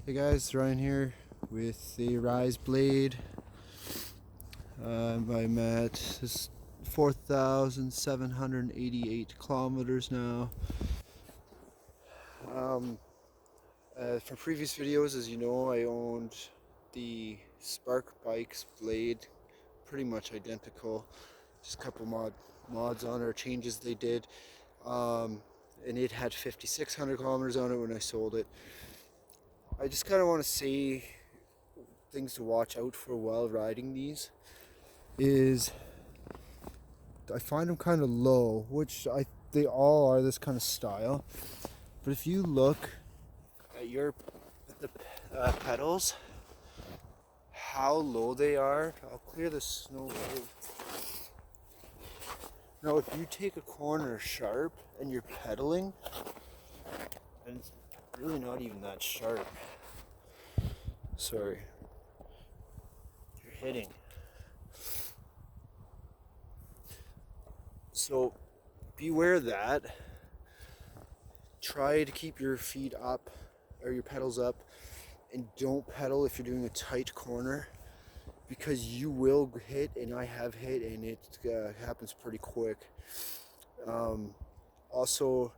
Hey guys, Ryan here with the RIZE Blade. I'm at this 4,788 kilometers now. For previous videos, as you know, I owned the RIZE Bikes Blade, pretty much identical, just a couple mods on it, or changes they did. And it had 5,600 kilometers on it when I sold it. I just kind of want to say things to watch out for while riding these is I find them kind of low, which they all are this kind of style. But if you look at the pedals, how low they are. I'll clear the snow away. Now, if you take a corner sharp and you're pedaling, and it's really not even that sharp. Sorry. You're hitting. So beware of that. Try to keep your feet up or your pedals up, and don't pedal if you're doing a tight corner, because you will hit, and I have hit, and it happens pretty quick. Also,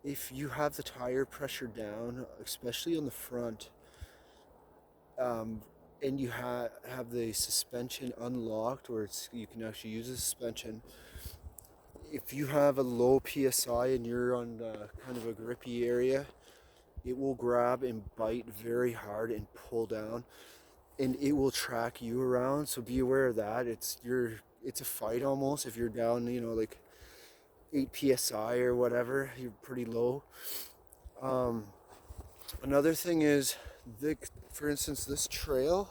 if you have the tire pressure down, especially on the front, and you have the suspension unlocked, where you can actually use the suspension. If you have a low PSI and you're on kind of a grippy area, it will grab and bite very hard and pull down, and it will track you around. So be aware of that. It's a fight almost. If you're down, like 8 PSI or whatever, you're pretty low. Another thing is, for instance, this trail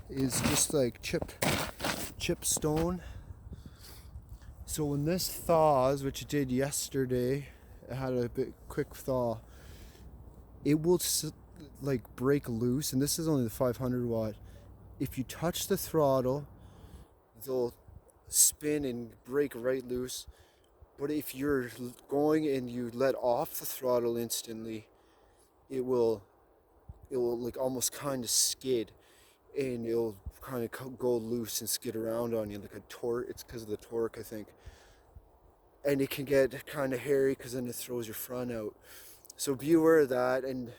is just like chip stone. So when this thaws, which it did yesterday, it had a bit quick thaw, it will like break loose, and this is only the 500 watt. If you touch the throttle, they'll spin and break right loose. But if you're going and you let off the throttle instantly, it will like almost kind of skid, and it'll kind of go loose and skid around on you like a torque. It's because of the torque, I think. And it can get kind of hairy because then it throws your front out. So be aware of that. And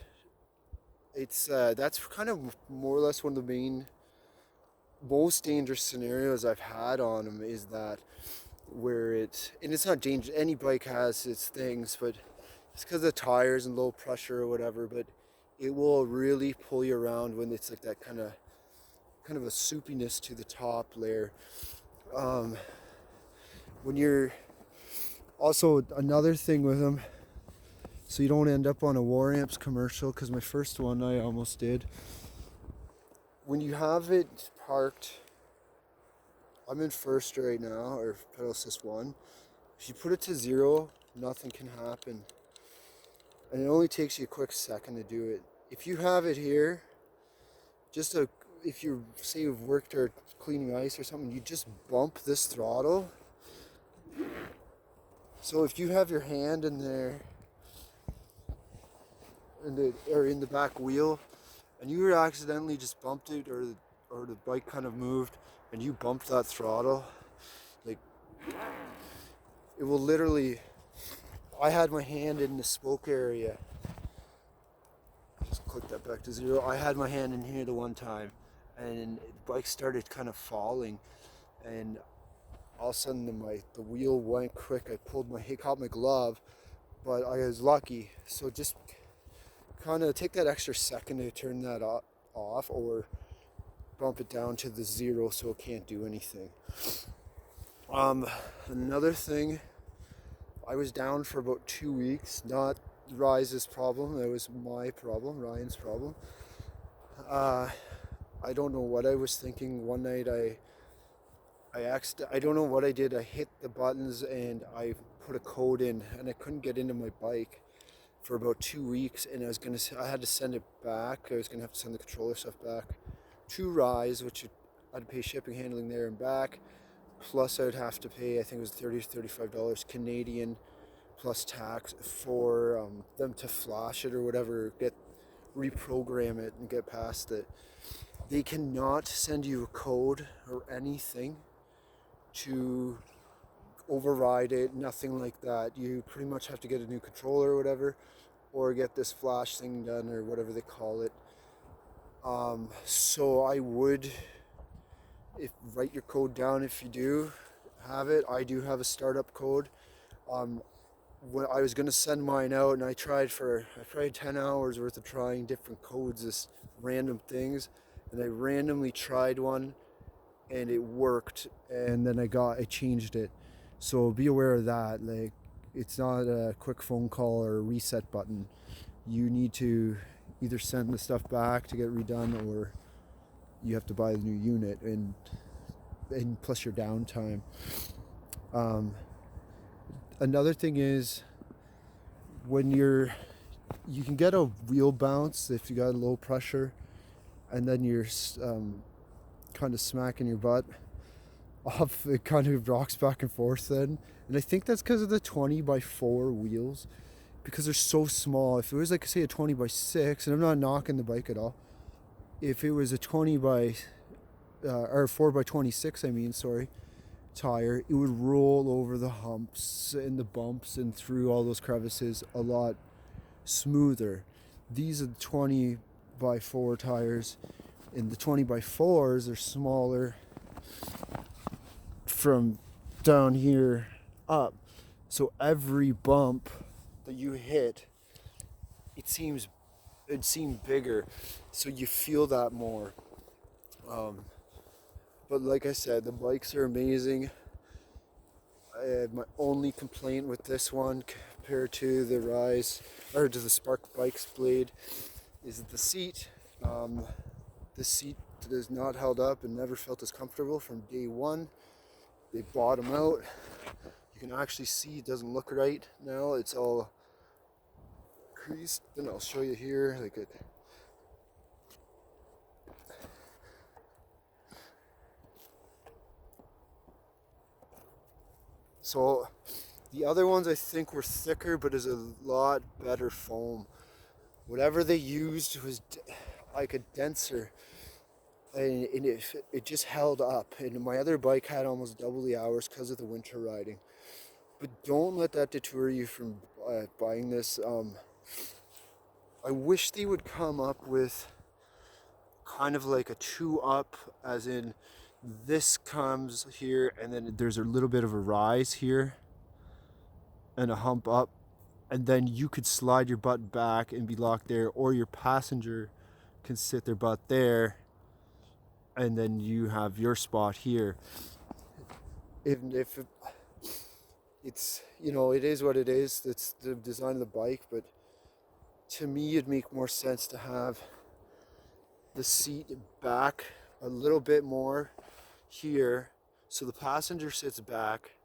it's that's kind of more or less one of the most dangerous scenarios I've had on them, is that where it's not dangerous. Any bike has its things, but it's because of the tires and low pressure or whatever. But it will really pull you around when it's like that kind of a soupiness to the top layer. When you're also, another thing with them, so you don't end up on a War Amps commercial, because my first one I almost did. When you have it parked, I'm in first right now, or pedal assist 1. If you put it to 0, nothing can happen. And it only takes you a quick second to do it. If you have it here, if you say you've worked or cleaning ice or something, you just bump this throttle. So if you have your hand in there, or in the back wheel, and you accidentally just bumped it, or the bike kind of moved, and you bumped that throttle, like, it will literally. I had my hand in the spoke area. Just click that back to 0. I had my hand in here the one time, and the bike started kind of falling, and all of a sudden the wheel went quick. I caught my glove, but I was lucky. So just kind of take that extra second to turn that off, or bump it down to the 0 so it can't do anything. Another thing, I was down for about 2 weeks. Not Rize's problem, that was my problem, Ryan's problem. I don't know what I was thinking. One night I don't know what I did. I hit the buttons and I put a code in, and I couldn't get into my bike for about 2 weeks, and I had to send it back. I was gonna have to send the controller stuff back to RIZE, which I'd pay shipping, handling there and back. Plus I would have to pay, I think it was $30 to $35 Canadian plus tax for them to flash it or whatever, reprogram it and get past it. They cannot send you a code or anything to override it, nothing like that. You pretty much have to get a new controller or whatever, or get this flash thing done or whatever they call it. So I would write your code down if you do have it. I do have a startup code. When I was going to send mine out, and I tried 10 hours worth of trying different codes, this random things, and I randomly tried one and it worked, and then I changed it. So be aware of that. Like, it's not a quick phone call or a reset button. You need to either send the stuff back to get redone, or you have to buy the new unit, and plus your downtime. Another thing is, when you can get a wheel bounce if you got low pressure, and then you're kind of smacking your butt off. It kind of rocks back and forth then, and I think that's because of the 20x4 wheels, because they're so small. If it was, like, say, a 20x6, and I'm not knocking the bike at all, if it was a 4x26 tire, it would roll over the humps and the bumps and through all those crevices a lot smoother. These are the 20x4 tires, and the 20x4s are smaller from down here up, so every bump that you hit, it'd seem bigger, so you feel that more. But like I said, the bikes are amazing. My only complaint with this one compared to the the Spark Bikes Blade is the seat. The seat is not held up and never felt as comfortable from day one. They bottom out. You can actually see it doesn't look right now. It's all creased. Then I'll show you here. So the other ones I think were thicker, but is a lot better foam. Whatever they used was like a denser, and it just held up. And my other bike had almost double the hours because of the winter riding. But don't let that deter you from buying this. I wish they would come up with kind of like a 2-up, as in this comes here and then there's a little bit of a rise here and a hump up, and then you could slide your butt back and be locked there, or your passenger can sit their butt there and then you have your spot here. If it's, it is what it is. It's the design of the bike, but to me it'd make more sense to have the seat back a little bit more here, so the passenger sits back,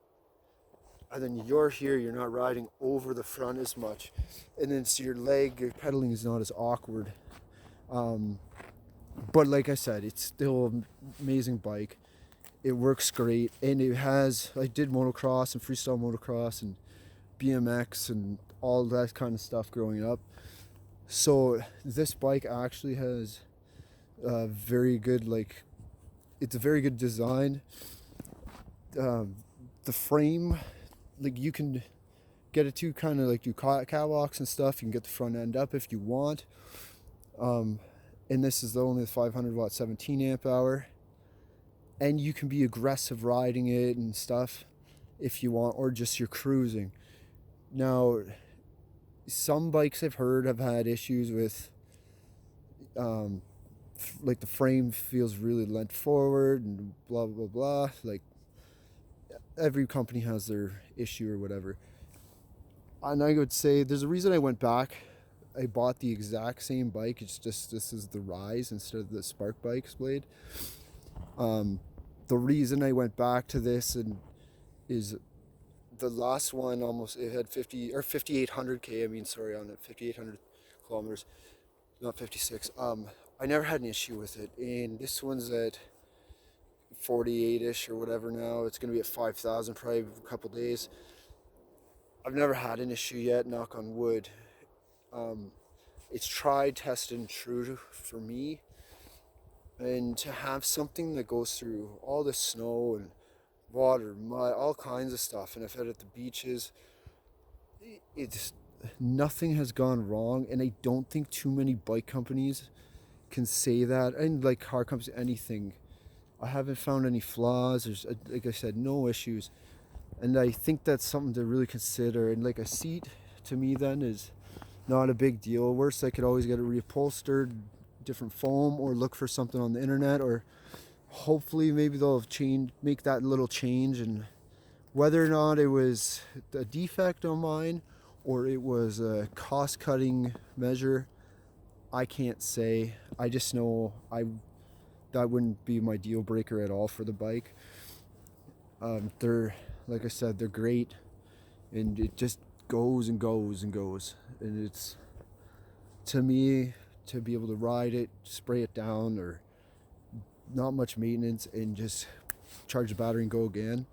and then you're here, you're not riding over the front as much, and then so your pedaling is not as awkward. But like I said, it's still an amazing bike. It works great, and I did motocross and freestyle motocross and BMX and all that kind of stuff growing up. So this bike actually has very good, it's a very good design. The frame, you can get it to kind of do catwalks and stuff. You can get the front end up if you want. And this is only the 500 watt 17 amp hour. And you can be aggressive riding it and stuff if you want, or just you're cruising. Now, some bikes I've heard have had issues with, the frame feels really leant forward and blah blah blah. Every company has their issue or whatever. And I would say there's a reason I went back. I bought the exact same bike. It's just this is the RIZE instead of the Spark Bikes Blade. The reason I went back to this is the last one it had 5,800k. On it, 5,800 kilometers, not 56. I never had an issue with it, and this one's at 48ish or whatever now. It's gonna be at 5,000 probably a couple days. I've never had an issue yet, knock on wood. it's tried, tested, and true for me. And to have something that goes through all the snow and water, mud, all kinds of stuff, and I've had it at the beaches, it's nothing has gone wrong, and I don't think too many bike companies can say that, and like car companies, anything. I haven't found any flaws. There's, like I said, no issues, and I think that's something to really consider. And like a seat, to me, then is not a big deal. Worst, I could always get it reupholstered, different foam, or look for something on the internet, or hopefully maybe they'll make that little change. And whether or not it was a defect on mine or it was a cost-cutting measure, I can't say. I just know that wouldn't be my deal breaker at all for the bike. They're, like I said, they're great, and it just goes and goes and goes. And it's, to me, to be able to ride it, spray it down, or not much maintenance, and just charge the battery and go again,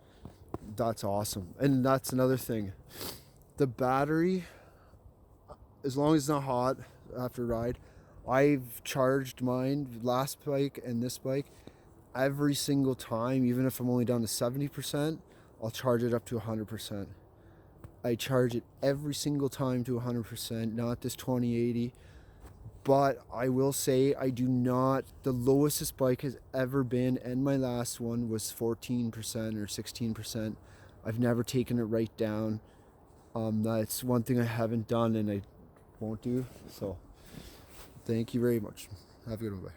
that's awesome. And that's another thing. The battery, as long as it's not hot after a ride, I've charged mine, last bike and this bike, every single time, even if I'm only down to 70%, I'll charge it up to 100%. I charge it every single time to 100%, not this 2080. But I will say, I do not, the lowest this bike has ever been, and my last one was 14% or 16%. I've never taken it right down. That's one thing I haven't done, and I won't do. So thank you very much. Have a good one. Bye.